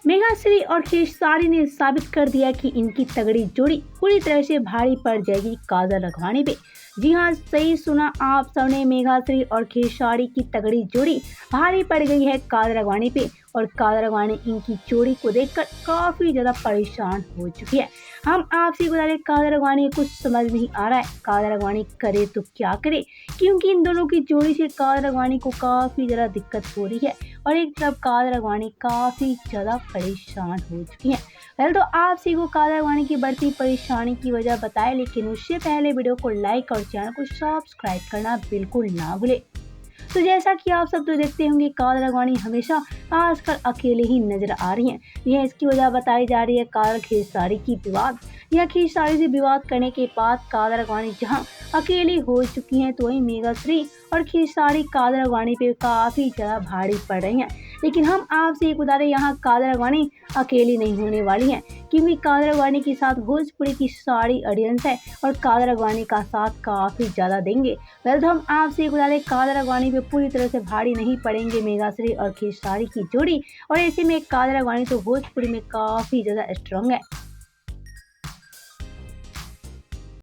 मेघाश्री और खेसारी ने साबित कर दिया कि इनकी तगड़ी जोड़ी पूरी तरह से भारी पड़ जाएगी काजल राघवानी पे। जी हाँ, सही सुना आप सबने, मेघाश्री और खेसारी की तगड़ी जोड़ी भारी पड़ गई है काजल राघवानी पे। और काजल राघवानी इनकी जोड़ी को देखकर काफी ज्यादा परेशान हो चुकी है। हम आपसे बता दें, काजल राघवानी कुछ समझ नहीं आ रहा है काजल राघवानी करे तो क्या करे, क्योंकि इन दोनों की जोड़ी से काजल राघवानी को काफी ज्यादा दिक्कत हो रही है और एक तरफ काजल राघवानी काफी ज्यादा परेशान हो चुकी है। पहले तो आप सभी को काजल राघवानी की बढ़ती परेशानी की वजह बताएं, लेकिन उससे पहले वीडियो को लाइक और चैनल को सब्सक्राइब करना बिल्कुल ना भूले। तो जैसा कि आप सब तो देखते होंगे, काजल राघवानी हमेशा आजकल अकेले ही नजर आ रही हैं। यह इसकी वजह बताई जा रही है काजल खेसारी की विवाद। यह खेसारी से विवाद करने के बाद काजल राघवानी जहां अकेली हो चुकी हैं, तो वहीं मेघाश्री और खेसारी काजल राघवानी पे काफी ज्यादा भारी पड़ रही हैं। लेकिन हम आपसे एक बता दें, यहाँ काजल राघवानी अकेली नहीं होने वाली हैं, क्योंकि काजल राघवानी के साथ भोजपुरी की सारी ऑडियंस है और काजल राघवानी का साथ काफी ज्यादा देंगे। वेल, तो हम आपसे एक बता दें, काजल राघवानी पे पूरी तरह से भारी नहीं पड़ेंगे मेघाश्री और खेसारी की जोड़ी, और ऐसे में काजल राघवानी तो भोजपुरी में काफी ज्यादा स्ट्रांग है।